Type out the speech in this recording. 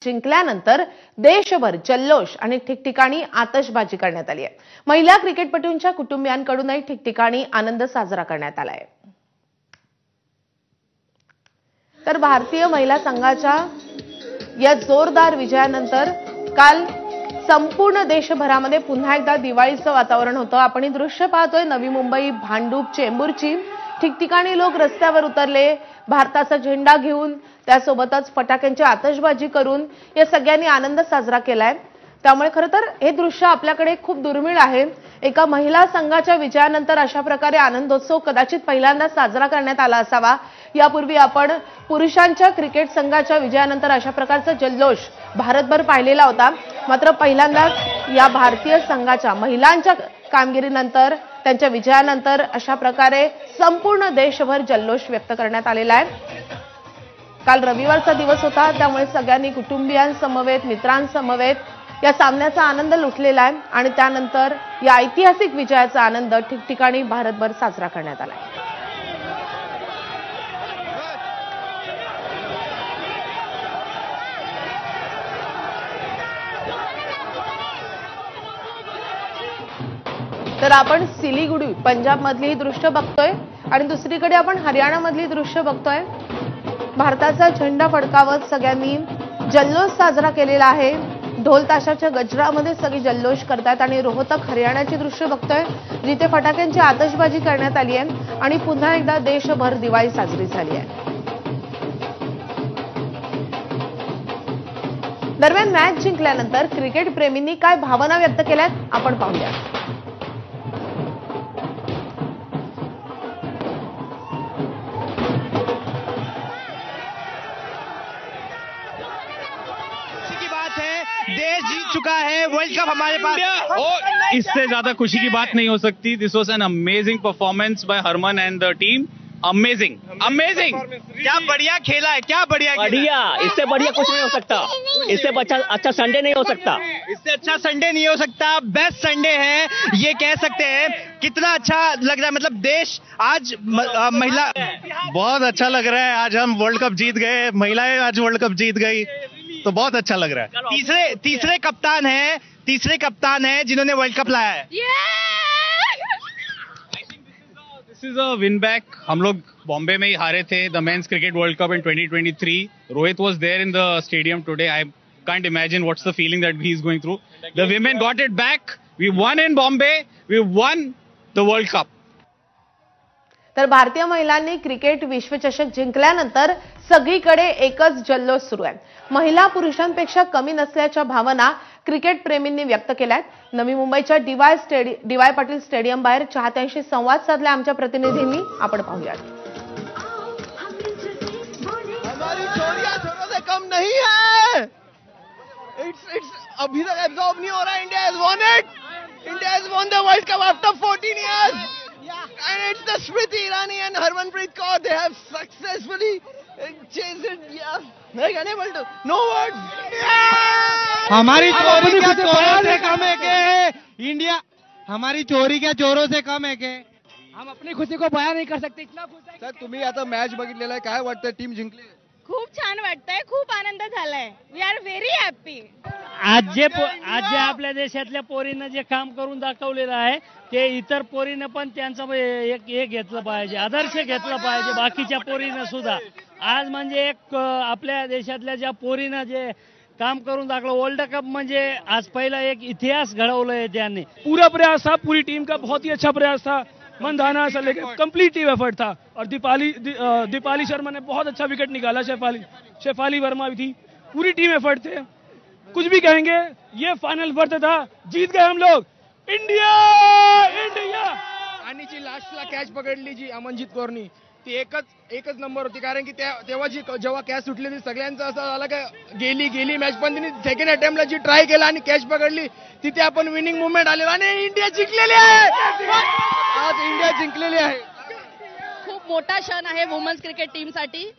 जिंकल्यानंतर देशभर जल्लोष आणि ठिकठिकाणी आतषबाजी करण्यात आली आहे। महिला क्रिकेटपटूंच्या कुटुंबियांकडूनही ठिकठिकाणी आनंद साजरा करण्यात आला आहे। तर भारतीय महिला संघाच्या या जोरदार विजयानंतर काल संपूर्ण देशभरामध्ये पुन्हा एकदा दिवाळीचं वातावरण होतं। आपण ही दृश्य पाहतोय नवी मुंबई, भांडूप, चेंबूरची। ठिकठिकाणी लोक रस्त्यावर उतरले, भारताचा झेंडा घेऊन, त्यासोबतच फटाक्यांची आतषबाजी करून या सगळ्यांनी आनंद साजरा केलाय। त्यामुळे खरं तर हे दृश्य आपल्याकडे खूप दुर्मिळ आहे। एका महिला संघाच्या विजयानंतर अशा प्रकारे आनंदोत्सव कदाचित पहिल्यांदा साजरा करण्यात आला असावा। यापूर्वी आपण पुरुषांच्या क्रिकेट संघाच्या विजयानंतर अशा प्रकारचा जल्लोष भारतभर पाहिलेला होता। मात्र पहिल्यांदाच या भारतीय संघाच्या महिलांच्या कामगिरीनंतर, त्यांच्या विजयानंतर अशा प्रकारे संपूर्ण देशभर जल्लोष व्यक्त करण्यात आलेला आहे। काल रविवारचा दिवस होता, त्यामुळे सगळ्यांनी कुटुंबियांसमवेत, मित्रांसमवेत या सामन्याचा आनंद लुटलेला आहे आणि त्यानंतर या ऐतिहासिक विजयाचा आनंद ठिकठिकाणी भारतभर साजरा करण्यात आला आहे। तर आपण सिलीगुडी पंजाब मधली दृश्य बघतोय आणि दुसरीकडे आपण हरियाणा मधली दृश्य बघतोय। भारताचा झेंडा फडकावत सगळ्यांनी जल्लोष साजरा केलेला आहे। ढोल ताशाच्या गजरामध्ये सगळे जल्लोष करतात आणि रोहतक हरियाणाची दृश्य बघतोय, जिथे फटाक्यांची आतषबाजी करण्यात आली आहे आणि पुन्हा एकदा देशभर दिवाळी साजरी झाली आहे। दरम्यान मॅच जिंकल्यानंतर क्रिकेट प्रेमींनी काय भावना व्यक्त केल्यात आपण पाहूया। देश जीत चुका है, वर्ल्ड कप हमारे पास। और इससे ज्यादा खुशी की बात नहीं हो सकती। This was an amazing performance by Harman and the team. Amazing amazing, क्या बढ़िया खेला है, क्या बढ़िया बढ़िया। इससे बढ़िया कुछ नहीं हो सकता, इससे अच्छा संडे नहीं हो सकता, इससे अच्छा संडे नहीं हो सकता। बेस्ट संडे है ये कह सकते हैं। कितना अच्छा लग रहा है, मतलब देश आज महिला बहुत अच्छा लग रहा है। आज हम वर्ल्ड कप जीत गए, महिलाएं आज वर्ल्ड कप जीत गई, तो बहुत अच्छा लग रहा है। तीसरे कप्तान है जिन्होंने वर्ल्ड कप लाया है। This is a win back. हम लोग बॉम्बे में ही हारे थे the men's cricket world cup in 2023। Rohit was there in the stadium today. I can't imagine what's the feeling that he is going through. The women got it back. We won in Bombay, we won the world cup. तर भारतीय महिलांनी cricket विश्वचषक जिंकल्यानंतर सगळीकडे एकच जल्लोष सुरू आहे। महिला पुरुषांपेक्षा कमी नसल्याच्या भावना क्रिकेट प्रेमींनी व्यक्त केल्यात। नवी मुंबईच्या डीवाय पाटील स्टेडियम बाहेर चाहत्यांशी संवाद साधला आमच्या प्रतिनिधींनी, आपण पाहूयात। हमारी चोरियां जोरों से कम नहीं है। इट्स अभी तक एब्जॉर्ब नहीं हो रहा। India has won it. India has won the World Cup after 14 years. And it's the Smriti Irani and Harmanpreet Kaur. They have successfully chased it. I'm unable to. No words. हमारी चोरी क्या जोरों से कम है के India, हमारी चोरी क्या जोरों से कम है के हम अपनी खुशी को बयान नहीं कर सकते। इतना खुश आहे। सर, तुम्ही आता मॅच बघितलेला आहे, काय वाटतं टीम जिंकली? खूप छान वाटतंय, खूप आनंद झालाय। We are very happy. आज जे आपल्या देशातल्या पोरीनं जे काम करून दाखवलेलं आहे, ते इतर पोरीनं पण त्यांचं एक घेतलं पाहिजे, आदर्श घेतला पाहिजे बाकीच्या पोरीनं सुद्धा। आज म्हणजे एक आपल्या देशातल्या ज्या पोरीनं जे काम करून दाखवलं, वर्ल्ड कप म्हणजे आज पहिला एक इतिहास घडवलाय त्यांनी। पूरा प्रयास था, पूरी टीम का बहुत ही अच्छा प्रयास था। मंदाना से लेकर कंप्लीट टीम एफर्ट था और दीपाली शर्मा ने बहुत अच्छा विकेट निकाला। शेफाली वर्मा भी थी, पूरी टीम एफर्ट थे। कुछ भी कहेंगे, ये फाइनल वर्थ था। जीत गए हम लोग। India India. आणि जी लास्टला कॅच पकडली जी अमनजीत कौरनी, ती एकच नंबर होती। कारण की तेव्हा जेव्हा कॅच सुटली ती सगळ्यांचं असं झालं की गेली मॅच, पण तिने सेकंड अटेम्प्टला जी ट्राय केला आणि कॅच पकडली, तिथे आपण विनिंग मुवमेंट आलेला आणि इंडिया जिंकलेली आहे। आज इंडिया जिंकलेली आहे। खूप मोठा क्षण आहे वुमन्स क्रिकेट टीमसाठी।